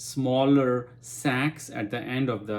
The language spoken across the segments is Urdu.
smaller sacs at the end of the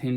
thin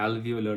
alveolar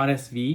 RSV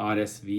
RSV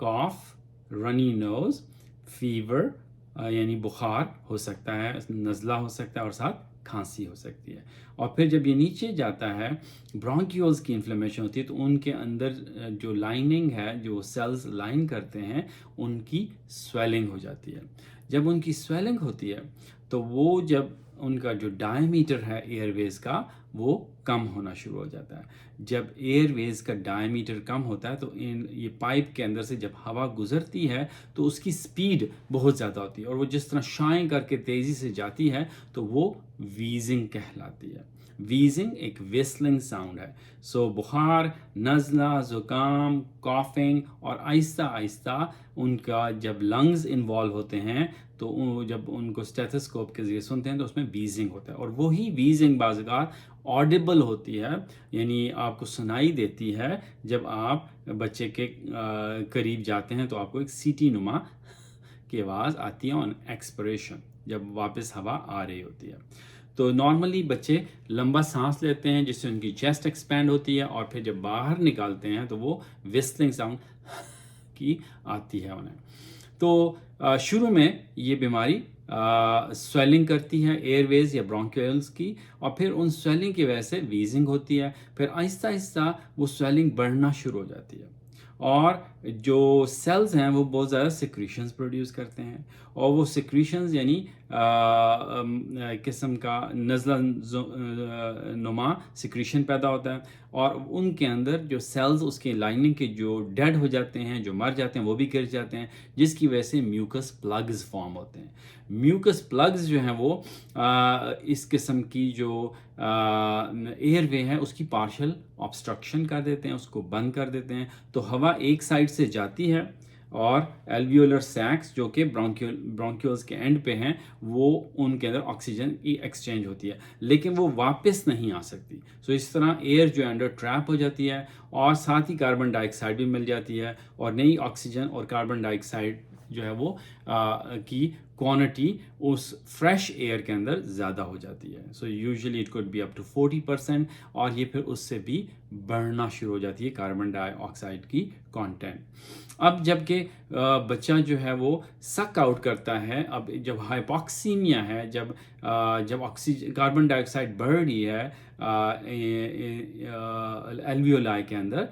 cough, runny nose, fever یعنی بخار ہو سکتا ہے, نزلہ ہو سکتا ہے اور ساتھ کھانسی ہو سکتی ہے. اور پھر جب یہ نیچے جاتا ہے برونکیولز کی انفلیمیشن ہوتی ہے تو ان کے اندر جو لائننگ ہے, جو سیلز لائن کرتے ہیں, ان کی سویلنگ ہو جاتی ہے. جب ان کی سویلنگ ہوتی ہے تو وہ جب ان کا جو ڈائیمیٹر ہے ایئر ویز کا وہ کم ہونا شروع ہو جاتا ہے. جب ایئر ویز کا ڈائیمیٹر کم ہوتا ہے تو یہ پائپ کے اندر سے جب ہوا گزرتی ہے تو اس کی سپیڈ بہت زیادہ ہوتی ہے, اور وہ جس طرح شائیں کر کے تیزی سے جاتی ہے تو وہ ویزنگ کہلاتی ہے. ویزنگ ایک ویسلنگ ساؤنڈ ہے. سو بخار, نزلہ, زکام, کافنگ, اور آہستہ آہستہ ان کا جب لنگز انوالو ہوتے ہیں تو جب ان کو اسٹیتھوسکوپ کے ذریعے سنتے ہیں تو اس میں ویزنگ ہوتا ہے. اور وہی ویزنگ بعض اوقات آڈیبل ہوتی ہے, یعنی آپ کو سنائی دیتی ہے. جب آپ بچے کے قریب جاتے ہیں تو آپ کو ایک سیٹی نما کی آواز آتی ہے آن ایکسپریشن, جب واپس ہوا آ رہی ہوتی ہے. تو نارملی بچے لمبا سانس لیتے ہیں جس سے ان کی چیسٹ ایکسپینڈ ہوتی ہے, اور پھر جب باہر نکالتے ہیں تو وہ وسلنگ ساؤنڈ کی آتی ہے انہیں. تو شروع میں یہ بیماری سویلنگ کرتی ہے ایئر ویز یا برونکیولز کی, اور پھر ان سویلنگ کی وجہ سے ویزنگ ہوتی ہے. پھر آہستہ آہستہ وہ سویلنگ بڑھنا شروع ہو جاتی ہے, اور جو سیلز ہیں وہ بہت زیادہ سیکریشنز پروڈیوس کرتے ہیں, اور وہ سیکریشنز یعنی قسم کا نزلہ نما سیکریشن پیدا ہوتا ہے, اور ان کے اندر جو سیلز اس کے لائننگ کے جو ڈیڈ ہو جاتے ہیں, جو مر جاتے ہیں, وہ بھی گر جاتے ہیں, جس کی وجہ سے میوکس پلگز فارم ہوتے ہیں. میوکس پلگز جو ہیں وہ اس قسم کی جو ایئر وے ہے اس کی پارشل آبسٹرکشن کر دیتے ہیں, اس کو بند کر دیتے ہیں. تو ہوا ایک سائڈ سے جاتی ہے اور ایلویولر سیکس جو کہ برونکیولز کے اینڈ پہ ہیں وہ ان کے اندر آکسیجن کی ایکسچینج ہوتی ہے, لیکن وہ واپس نہیں آ سکتی. سو اس طرح ایئر جو ہے انڈر ٹریپ ہو جاتی ہے, اور ساتھ ہی کاربن ڈائی آکسائڈ بھی مل جاتی ہے, اور نئی آکسیجن اور کاربن ڈائی آکسائڈ جو ہے وہ کی کوانٹی اس فریش ایئر کے اندر زیادہ ہو جاتی ہے. So usually it could be up to 40%, اور یہ پھر اس سے بھی بڑھنا شروع ہو جاتی ہے کاربن ڈائی آکسائڈ کی کانٹینٹ. اب جب کہ بچہ جو ہے وہ سک آؤٹ کرتا ہے, اب جب ہائپوکسیمیا ہے, جب آکسیجن کاربن ڈائی آکسائڈ بڑھ رہی ہے ایلویولائی کے اندر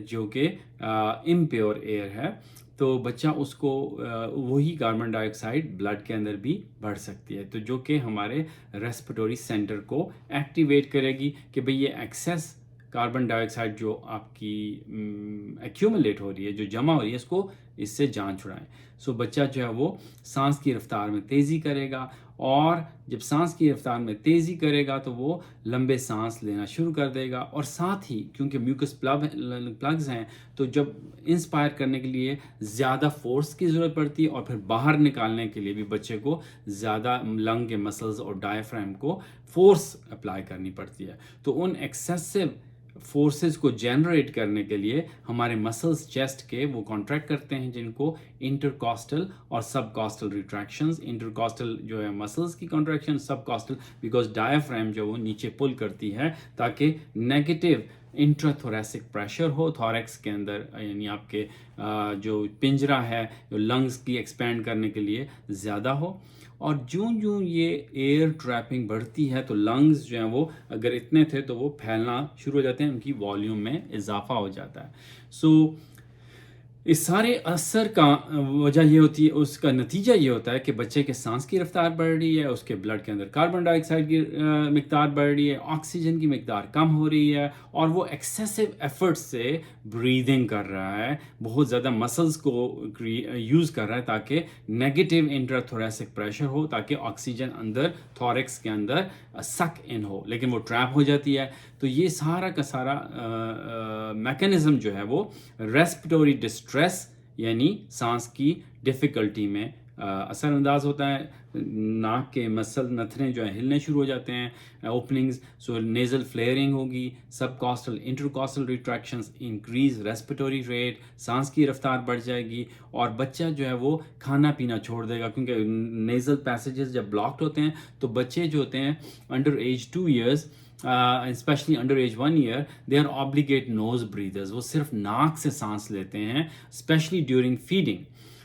جو کہ امپیور ایئر ہے, تو بچہ اس کو وہی کاربن ڈائی آکسائڈ بلڈ کے اندر بھی بڑھ سکتی ہے, تو جو کہ ہمارے ریسپیٹوری سینٹر کو ایکٹیویٹ کرے گی کہ بھئی یہ ایکسیس کاربن ڈائی آکسائڈ جو آپ کی ایکیومولیٹ ہو رہی ہے, جو جمع ہو رہی ہے, اس سے جان چھڑائیں. سو بچہ جو ہے وہ سانس کی رفتار میں تیزی کرے گا, اور جب سانس کی رفتار میں تیزی کرے گا تو وہ لمبے سانس لینا شروع کر دے گا, اور ساتھ ہی کیونکہ میوکس پلگز ہیں تو جب انسپائر کرنے کے لیے زیادہ فورس کی ضرورت پڑتی ہے, اور پھر باہر نکالنے کے لیے بھی بچے کو زیادہ لنگ کے مسلز اور ڈائفرام کو فورس اپلائی کرنی پڑتی ہے. تو ان ایکسیسو فورسز کو جنریٹ کرنے کے لیے ہمارے مسلز چیسٹ کے وہ کانٹریکٹ کرتے ہیں, جن کو انٹرکاسٹل اور سب کاسٹل ریٹریکشنز. انٹرکاسٹل جو ہے مسلز کی کانٹریکشن, سب کاسٹل بیکاز ڈائفرام جو وہ نیچے پل کرتی ہے تاکہ نیگیٹو انٹراتھوریسک پریشر ہو تھوریکس کے اندر, یعنی آپ کے جو پنجرہ ہے جو لنگز کی ایکسپینڈ کرنے کے لیے زیادہ ہو. اور جوں یہ ایئر ٹریپنگ بڑھتی ہے تو لنگز جو ہیں وہ اگر اتنے تھے تو وہ پھیلنا شروع ہو جاتے ہیں, ان کی والیوم میں اضافہ ہو جاتا ہے. سو اس سارے اثر کا وجہ یہ ہوتی ہے, اس کا نتیجہ یہ ہوتا ہے کہ بچے کے سانس کی رفتار بڑھ رہی ہے, اس کے بلڈ کے اندر کاربن ڈائی آکسائڈ کی مقدار بڑھ رہی ہے, آکسیجن کی مقدار کم ہو رہی ہے, اور وہ ایکسیسو ایفرٹ سے بریدنگ کر رہا ہے, بہت زیادہ مسلز کو یوز کر رہا ہے تاکہ نیگیٹو انٹراتھوریسک پریشر ہو, تاکہ آکسیجن اندر تھوریکس کے اندر سک ان ہو, لیکن وہ ٹریپ ہو جاتی ہے. تو یہ سارا کا سارا میکانزم جو ہے وہ ریسپیٹوری ڈسٹریس یعنی سانس کی ڈیفیکلٹی میں اثر انداز ہوتا ہے. ناک کے مسل نتھنے جو ہیں ہلنے شروع ہو جاتے ہیں, اوپننگز, سو نیزل فلیئرنگ ہوگی, سب کاسٹل انٹرکاسٹل ریٹریکشنز, انکریز ریسپیٹوری ریٹ, سانس کی رفتار بڑھ جائے گی, اور بچہ جو ہے وہ کھانا پینا چھوڑ دے گا, کیونکہ نیزل پیسیجز جب بلاکڈ ہوتے ہیں تو بچے جو ہوتے ہیں under age 2 years especially under age 1 year they are obligate nose breathers. وہ صرف ناک سے سانس لیتے ہیں اسپیشلی ڈیورنگ فیڈنگ.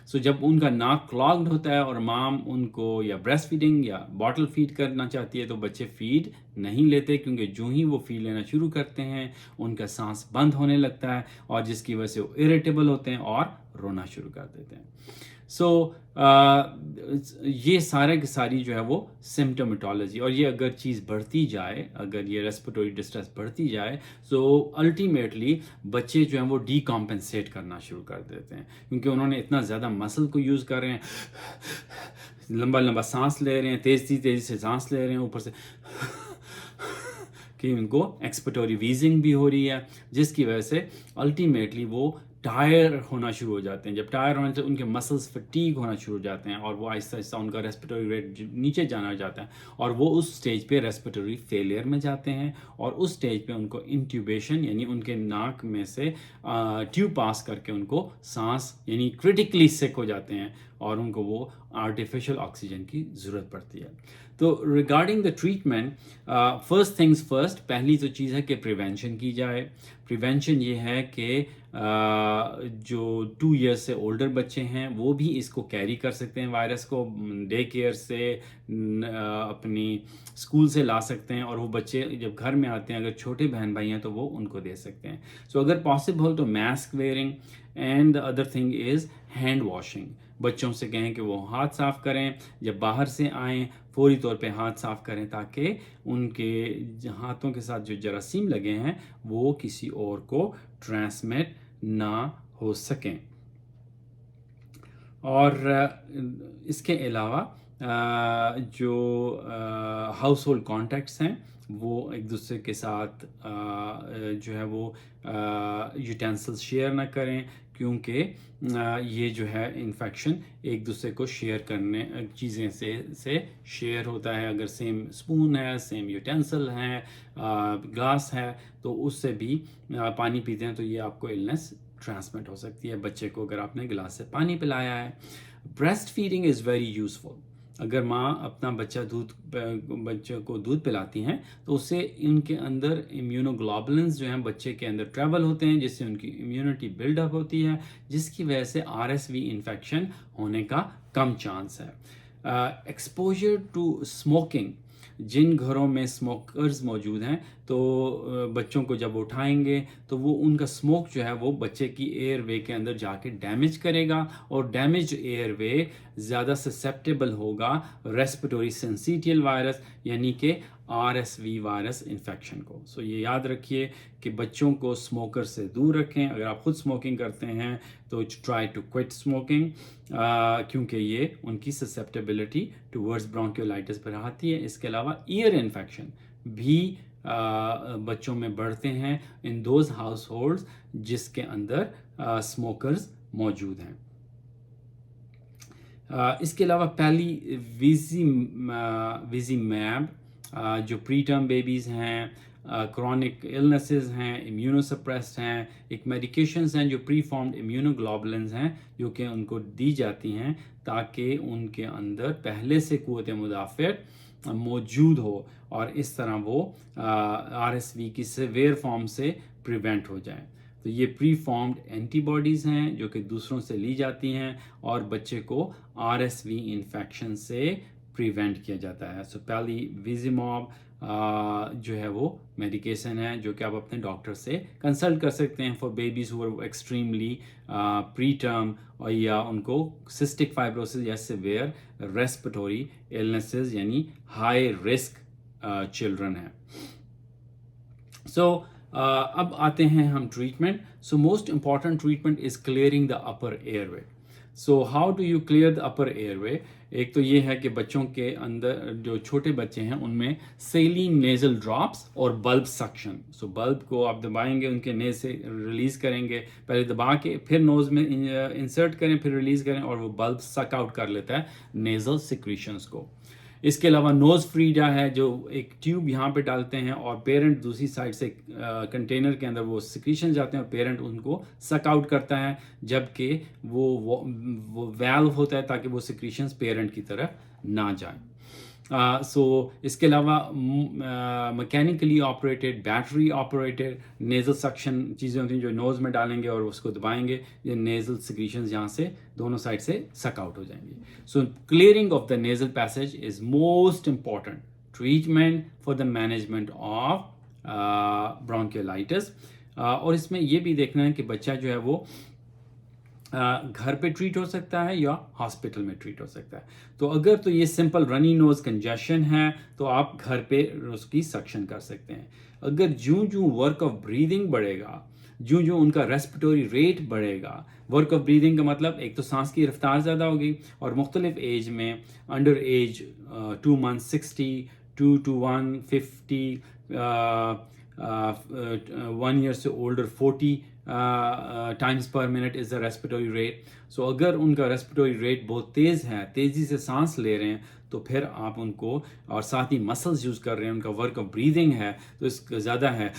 سو جب ان کا ناک کلاگڈ ہوتا ہے اور مام ان کو یا بریسٹ فیڈنگ یا باٹل فیڈ کرنا چاہتی ہے تو بچے فیڈ نہیں لیتے، کیونکہ جو ہی وہ فیڈ لینا شروع کرتے ہیں ان کا سانس بند ہونے لگتا ہے، اور جس کی وجہ سے وہ اریٹیبل ہوتے ہیں اور رونا شروع کر دیتے ہیں. سو یہ سارے کی ساری جو ہے وہ سمٹومیٹالوجی، اور یہ اگر چیز بڑھتی جائے، اگر یہ ریسپیریٹری ڈسٹریس بڑھتی جائے تو الٹیمیٹلی بچے جو ہیں وہ ڈی کمپنسیٹ کرنا شروع کر دیتے ہیں، کیونکہ انہوں نے اتنا زیادہ مسل کو یوز کر رہے ہیں، لمبا لمبا سانس لے رہے ہیں، تیزی سے سانس لے رہے ہیں، اوپر سے کہ ان کو ایکسپیٹوری ویزنگ بھی ہو رہی ہے، جس کی وجہ سے الٹیمیٹلی وہ ٹائر ہونا شروع ہو جاتے ہیں. جب ٹائر ہونے سے ان کے مسلس فٹیگ ہونا شروع ہو جاتے ہیں، اور وہ آہستہ آہستہ ان کا ریسپیٹوری ریٹ نیچے جانا جاتا ہے، اور وہ اس سٹیج پہ ریسپیٹوری فیلئر میں جاتے ہیں، اور اس سٹیج پہ ان کو انٹیوبیشن یعنی ان کے ناک میں سے ٹیوب پاس کر کے ان کو سانس یعنی کریٹیکلی سک ہو جاتے ہیں، اور ان کو وہ آرٹیفیشل آکسیجن کی ضرورت پڑتی ہے. تو regarding the treatment, first things first, پہلی تو چیز ہے کہ پریونشن کی جائے. پریونشن یہ ہے کہ جو 2 years سے اولڈر بچے ہیں وہ بھی اس کو کیری کر سکتے ہیں، وائرس کو ڈے کیئر سے اپنی اسکول سے لا سکتے ہیں، اور وہ بچے جب گھر میں آتے ہیں اگر چھوٹے بہن بھائی ہیں تو وہ ان کو دے سکتے ہیں. سو اگر پاسبل تو mask wearing, and the other thing is hand washing. بچوں سے کہیں کہ وہ ہاتھ صاف کریں، جب باہر سے آئیں فوری طور پہ ہاتھ صاف کریں، تاکہ ان کے ہاتھوں کے ساتھ جو جراثیم لگے ہیں وہ کسی اور کو ٹرانسمٹ نہ ہو سکیں. اور اس کے علاوہ جو ہاؤس ہولڈ کانٹیکٹس ہیں وہ ایک دوسرے کے ساتھ جو ہے وہ یوٹینسلس شیئر نہ کریں، کیونکہ یہ جو ہے انفیکشن ایک دوسرے کو شیئر کرنے چیزیں سے شیئر ہوتا ہے. اگر سیم اسپون ہے، سیم یوٹینسل ہے، گلاس ہے، تو اس سے بھی پانی پیتے ہیں تو یہ آپ کو النس ٹرانسمٹ ہو سکتی ہے بچے کو اگر آپ نے گلاس سے پانی پلایا ہے. Breast feeding is very useful. اگر ماں اپنا بچے کو دودھ پلاتی ہیں تو اس سے ان کے اندر امیونوگلوبولنز جو ہیں بچے کے اندر ٹریول ہوتے ہیں، جس سے ان کی امیونٹی بلڈ اپ ہوتی ہے، جس کی وجہ سے RSV انفیکشن ہونے کا کم چانس ہے. ایکسپوجر ٹو اسموکنگ، جن گھروں میں اسموکرز موجود ہیں تو بچوں کو جب اٹھائیں گے تو وہ ان کا اسموک جو ہے وہ بچے کی ایئر وے کے اندر جا کے ڈیمیج کرے گا، اور ڈیمیج ایئر وے زیادہ سسیپٹیبل ہوگا ریسپیٹوری سنسیٹیل وائرس یعنی کہ RSV وائرس انفیکشن کو. سو یہ یاد رکھیے کہ بچوں کو اسموکر سے دور رکھیں. اگر آپ خود اسموکنگ کرتے ہیں تو ٹرائی ٹو کوئٹ اسموکنگ، کیونکہ یہ ان کی سسیپٹیبلٹی ٹورڈز برونکیولائٹس پر آتی ہے. اس کے علاوہ ایئر انفیکشن بھی بچوں میں بڑھتے ہیں ان دوز ہاؤس ہولڈز جس کے اندر اسموکرز موجود ہیں. اس کے علاوہ پہلی ویزی میب جو پری ٹرم بیبیز ہیں، کرونک النسز ہیں، امیونو سپریسڈ ہیں، ایک میڈیکیشنز ہیں جو پری فارمڈ امیونوگلوبولنز ہیں جو کہ ان کو دی جاتی ہیں تاکہ ان کے اندر پہلے سے قوت مدافعت موجود ہو، اور اس طرح وہ RSV کی سیویئر فارم سے پریونٹ ہو جائیں. تو یہ پری فارمڈ اینٹی باڈیز ہیں جو کہ دوسروں سے لی جاتی ہیں اور بچے کو RSV انفیکشن سے پریونٹ کیا جاتا ہے. سو پہلی ویزیماب جو ہے وہ میڈیکیشن ہے جو کہ آپ اپنے ڈاکٹر سے کنسلٹ کر سکتے ہیں for babies who are extremely preterm, اور یا ان کو سسٹک فائبروسس یا سیویئر ریسپیٹوری ایلنسز یعنی ہائی رسک چلڈرن ہیں. سو اب آتے ہیں ہم treatment. So most important treatment is clearing the upper airway. So how do you clear the upper airway? ایک تو یہ ہے کہ بچوں کے اندر جو چھوٹے بچے ہیں ان میں سیلین نیزل ڈراپس اور بلب سکشن. سو بلب کو آپ دبائیں گے، ان کے نیز سے ریلیز کریں گے، پہلے دبا کے پھر نوز میں انسرٹ کریں، پھر ریلیز کریں، اور وہ بلب سک آؤٹ کر لیتا ہے نیزل سیکریشنز کو. اس کے علاوہ نوز فریڈا ہے جو ایک ٹیوب یہاں پہ ڈالتے ہیں اور پیرنٹ دوسری سائڈ سے کنٹینر کے اندر وہ سیکریشن جاتے ہیں اور پیرنٹ ان کو سک آؤٹ کرتا ہے، جبکہ وہ ویلو ہوتا ہے تاکہ وہ سیکریشنز پیرنٹ کی طرف نہ جائیں. سو اس کے علاوہ mechanically operated battery operated nasal suction چیزیں ہوتی ہیں جو نوز میں ڈالیں گے اور اس کو دبائیں گے، یہ نیزل سیکریشنز یہاں سے دونوں سائڈ سے سک آؤٹ ہو جائیں گی. So clearing of the nasal passage is most important treatment for the management of bronchiolitis. اور اس میں یہ بھی دیکھنا ہے کہ بچہ جو ہے وہ گھر پہ ٹریٹ ہو سکتا ہے یا ہاسپٹل میں ٹریٹ ہو سکتا ہے. تو اگر تو یہ سمپل رنی نوز کنجیشن ہے تو آپ گھر پہ اس کی سکشن کر سکتے ہیں. اگر جوں ورک آف بریدنگ بڑھے گا، جوں ان کا ریسپیٹوری ریٹ بڑھے گا، ورک آف بریدنگ کا مطلب ایک تو سانس کی رفتار زیادہ ہوگی، اور مختلف ایج میں under age 2 months 60 2 to 150 1 year سے older 40 times per minute is the respiratory rate. سو اگر ان کا ریسپیٹوری ریٹ بہت تیز ہے، تیزی سے سانس لے رہے ہیں، تو پھر آپ ان کو، اور ساتھ ہی مسلز یوز کر رہے ہیں، ان کا ورک آف بریدنگ ہے تو اس کا زیادہ ہے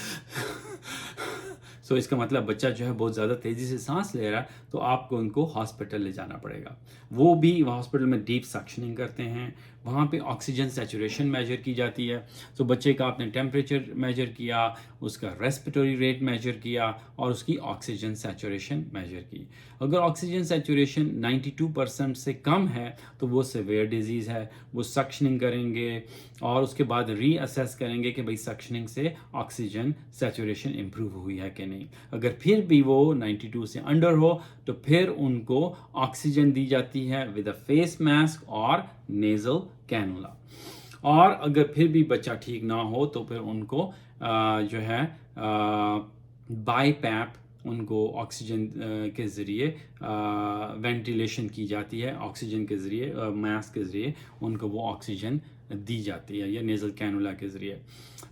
سو اس کا مطلب بچہ جو ہے بہت زیادہ تیزی سے سانس لے رہا ہے، تو آپ کو ان کو ہاسپٹل لے جانا پڑے گا. وہ بھی ہاسپٹل میں ڈیپ سکشننگ کرتے ہیں، وہاں پہ آکسیجن سیچوریشن میجر کی جاتی ہے. تو بچے کا آپ نے ٹیمپریچر میجر کیا، اس کا ریسپیٹوری ریٹ میجر کیا، اور اس کی آکسیجن سیچوریشن میجر کی. اگر آکسیجن سیچوریشن 92% سے کم ہے تو وہ سیویئر ڈیزیز ہے. وہ سکشننگ کریں گے اور اس کے بعد ری اسیس کریں گے کہ بھئی سکشننگ سے آکسیجن سیچوریشن امپروو ہوئی ہے کہ نہیں. اگر پھر بھی وہ 92 سے انڈر ہو تو پھر ان کو آکسیجن دی جاتی ہے ود اے فیس ماسک اور نیزل کینولا. اور اگر پھر بھی بچہ ٹھیک نہ ہو تو پھر ان کو جو ہے بائی پیپ ان کو آکسیجن کے ذریعے وینٹیلیشن کی جاتی ہے، آکسیجن کے ذریعے ماسک کے ذریعے ان کو وہ آکسیجن دی جاتی ہے، یا نیزل کینولا کے ذریعے.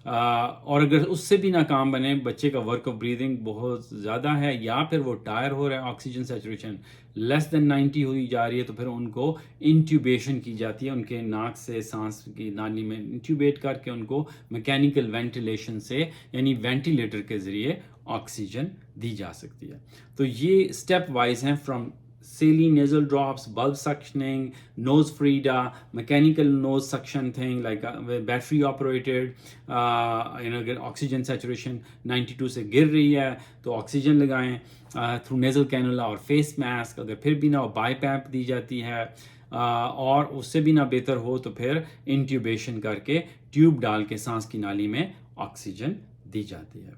اور اگر اس سے بھی ناکام بنے، بچے کا ورک آف بریدنگ بہت زیادہ ہے یا پھر وہ ٹائر ہو رہا ہے، آکسیجن سیچوریشن لیس دین 90 ہوئی جا رہی ہے، تو پھر ان کو انٹیوبیشن کی جاتی ہے، ان کے ناک سے سانس کی نالی میں انٹیوبیٹ کر کے ان کو میکینیکل وینٹیلیشن سے، یعنی وینٹیلیٹر کے ذریعے آکسیجن دی جا سکتی ہے. تو یہ اسٹیپ وائز ہیں، from saline nasal drops, bulb suctioning, nose frida, mechanical nose suction thing like battery operated, اگر oxygen saturation 92 سے گر رہی ہے تو آکسیجن لگائیں through nasal cannula اور face mask. اگر پھر بھی نہ ہو بائی پیپ دی جاتی ہے، اور اس سے بھی نہ بہتر ہو تو پھر انٹیوبیشن کر کے ٹیوب ڈال کے سانس کی نالی میں آکسیجن دی جاتی ہے.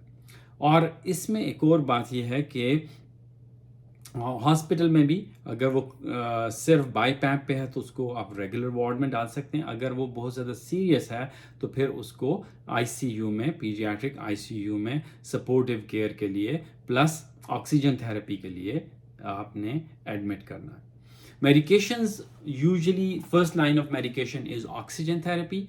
اور اس میں ایک اور بات یہ ہے کہ ہاسپٹل میں بھی اگر وہ صرف بائی پیپ پہ ہے تو اس کو آپ ریگولر وارڈ میں ڈال سکتے ہیں. اگر وہ بہت زیادہ سیریس ہے تو پھر اس کو آئی سی یو میں، پیڈیاٹرک آئی سی یو میں سپورٹیو کیئر کے لیے پلس آکسیجن تھراپی کے لیے آپ نے ایڈمٹ کرنا ہے. Medications usually first line of medication is oxygen therapy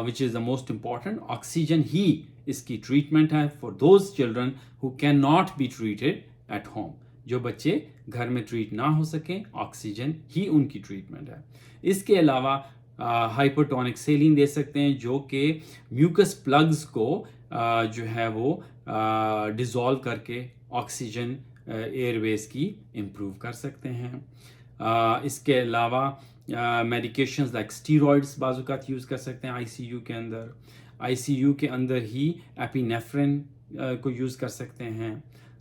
which is the most important. Oxygen ہی اس کی ٹریٹمنٹ ہے for those children who cannot be treated at home. جو بچے گھر میں ٹریٹ نہ ہو سکیں، آکسیجن ہی ان کی ٹریٹمنٹ ہے. اس کے علاوہ ہائپرٹونک سیلین دے سکتے ہیں جو کہ میوکس پلگز کو جو ہے وہ ڈیزالو کر کے آکسیجن ایئر ویز کی امپروو کر سکتے ہیں. اس کے علاوہ میڈیکیشنز لائک اسٹیرائڈس بعض اوقات یوز کر سکتے ہیں آئی سی یو کے اندر. آئی سی یو کے اندر ہی ایپینیفرین کو یوز کر سکتے ہیں.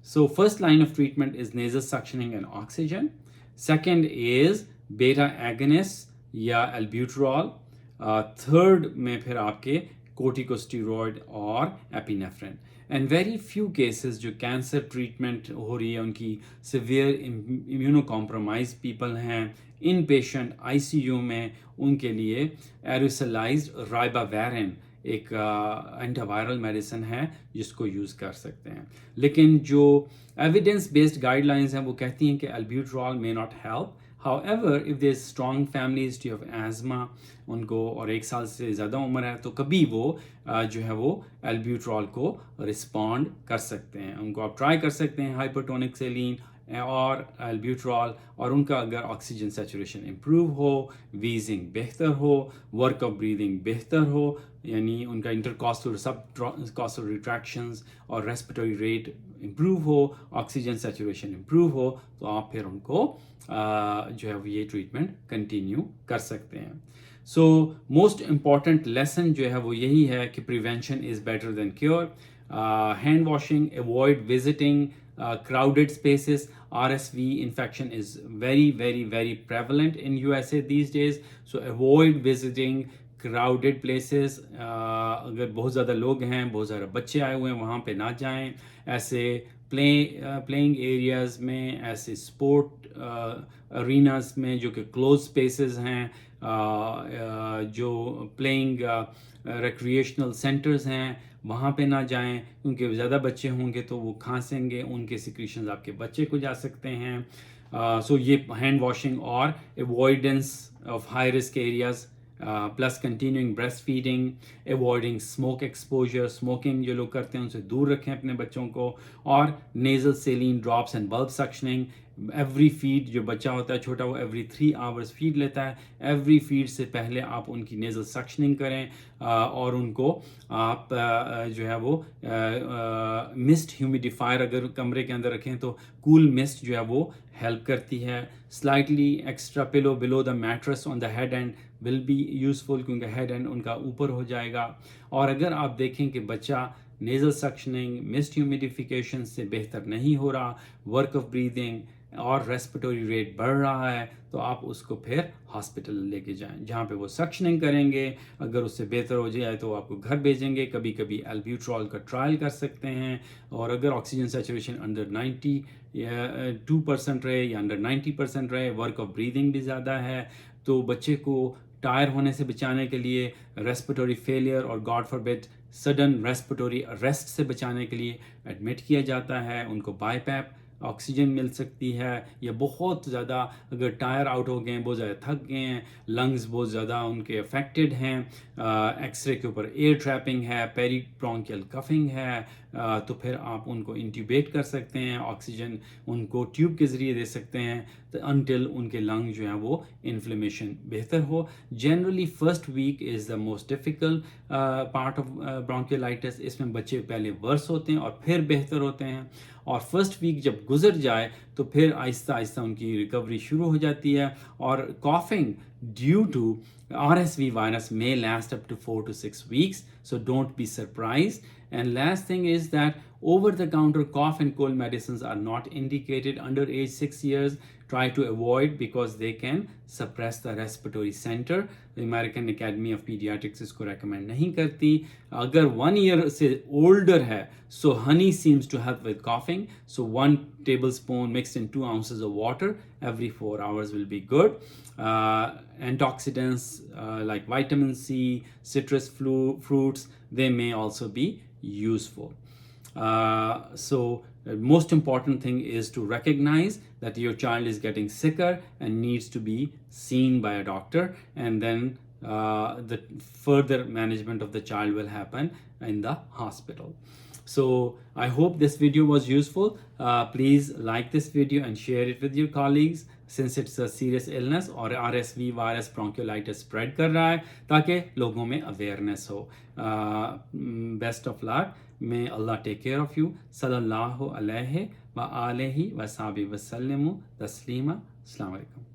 So first line of treatment is nasal suctioning and oxygen. Second is beta agonist یا albuterol. Third میں پھر آپ کے corticosteroid اور epinephrine. And very few cases جو کینسر ٹریٹمنٹ ہو رہی ہے ان کی سیویئر immunocompromised پیپل ہیں، in patient I C you میں، ان کے لیے ایروسلائزڈ رائباویرن ایک اینٹی وائرل میڈیسن ہے جس کو یوز کر سکتے ہیں. لیکن جو ایویڈنس بیسڈ گائیڈ لائنز ہیں وہ کہتی ہیں کہ البیوٹرول may not help. However, if there is strong family history of asthma ان کو اور 1 سال سے زیادہ عمر ہے تو کبھی وہ جو ہے وہ البیوٹرول کو رسپونڈ کر سکتے ہیں. ان کو آپ ٹرائی کر سکتے ہیں ہائپرٹونک سیلین اور البیوٹرول، اور ان کا اگر آکسیجن سیچوریشن امپروو ہو، ویزنگ بہتر ہو، ورک آف بریدنگ بہتر ہو، یعنی ان کا انٹرکاسٹل سب کاسٹل ریٹریکشنز اور ریسپیٹوری ریٹ امپروو ہو، آکسیجن سیچوریشن امپروو ہو، تو آپ پھر ان کو جو ہے یہ ٹریٹمنٹ کنٹینیو کر سکتے ہیں. سو موسٹ امپورٹنٹ لیسن جو ہے وہ یہی ہے کہ prevention is better than cure. Hand washing, avoid visiting crowded spaces. RSV infection is very prevalent in USA these days, so avoid visiting crowded places. اگر بہت زیادہ لوگ ہیں, بہت زیادہ بچے آئے ہوئے ہیں, وہاں پہ نہ جائیں. ایسے پلینگ ایریاز میں, ایسے اسپورٹ اریناز میں جو کہ کلوز اسپیسز ہیں, جو پلینگ ریکریشنل سینٹرز ہیں, وہاں پہ نہ جائیں, کیونکہ زیادہ بچے ہوں گے تو وہ کھانسیں گے, ان کے سیکریشنز آپ کے بچے کو جا سکتے ہیں. سو یہ ہینڈ واشنگ اور avoidance of high risk areas, plus continuing breast feeding, avoiding smoke exposure, smoking جو لوگ کرتے ہیں ان سے دور رکھیں اپنے بچوں کو, اور nasal saline drops and bulb suctioning. Every feed, جو بچہ ہوتا ہے چھوٹا, وہ ایوری 3 hours فیڈ لیتا ہے. ایوری فیڈ سے پہلے آپ ان کی نیزل سکشننگ کریں, اور ان کو آپ جو ہے وہ مسٹ ہیومیڈیفائر اگر کمرے کے اندر رکھیں تو کول مسٹ جو ہے وہ ہیلپ کرتی ہے. Slightly extra pillow below the mattress on the head end will be useful, کیونکہ ہیڈ اینڈ ان کا اوپر ہو جائے گا. اور اگر آپ دیکھیں کہ بچہ نیزل سکشننگ, مسٹ ہیومیڈیفیکیشن سے بہتر نہیں ہو رہا, ورک آف بریدنگ اور ریسپیٹوری ریٹ بڑھ رہا ہے, تو آپ اس کو پھر ہاسپٹل لے کے جائیں, جہاں پہ وہ سکشننگ کریں گے. اگر اس سے بہتر ہو جائے تو آپ کو گھر بھیجیں گے. کبھی کبھی البیوٹرول کا ٹرائل کر سکتے ہیں, اور اگر آکسیجن سیچوریشن انڈر 92% رہے یا انڈر 90% رہے, ورک آف بریدنگ بھی زیادہ ہے, تو بچے کو ٹائر ہونے سے بچانے کے لیے, ریسپیٹوری فیلئر اور گاڈ فاربڈ سڈن ریسپیٹوری اریسٹ سے بچانے کے لیے ایڈمٹ کیا جاتا ہے. ان کو بائی پیپ آکسیجن مل سکتی ہے, یا بہت زیادہ اگر ٹائر آؤٹ ہو گئے ہیں, بہت زیادہ تھک گئے ہیں, لنگز بہت زیادہ ان کے افیکٹڈ ہیں, ایکس رے کے اوپر ایئر ٹریپنگ ہے, پیری برونکیل کفنگ ہے, تو پھر آپ ان کو انٹیوبیٹ کر سکتے ہیں, آکسیجن ان کو ٹیوب کے ذریعے دے سکتے ہیں انٹل ان کے لنگ جو ہیں وہ انفلیمیشن بہتر ہو. Generally first week is the most difficult part of bronchiolitis. اس میں بچے پہلے ورس ہوتے ہیں اور پھر بہتر ہوتے ہیں, اور فرسٹ ویک جب گزر جائے تو پھر آہستہ آہستہ ان کی ریکوری شروع ہو جاتی ہے. اور coughing due to RSV virus may last up to 4 to 6 weeks, so don't be surprised. And last thing is that over-the-counter cough and cold medicines are not indicated under age 6 years. Try to avoid because they can suppress the respiratory center. The American Academy of Pediatrics اس کو recommend نہیں کرتی. اگر 1 year سے older ہے, so honey seems to help with coughing. So 1 tablespoon mixed in 2 ounces of water every 4 hours will be good. Antioxidants like vitamin C, citrus fruits, they may also be useful. So the most important thing is to recognize that your child is getting sicker and needs to be seen by a doctor, and then the further management of the child will happen in the hospital. So I hope this video was useful. Please like this video and share it with your colleagues, since it's a serious illness اور RSV virus bronchiolitis spread کر رہا ہے, تاکہ لوگوں میں awareness who. Best of luck. May Allah take care of you. Sallallahu alayhi wa alihi wa sahbihi wa sallimu taslima. Assalamu alaikum.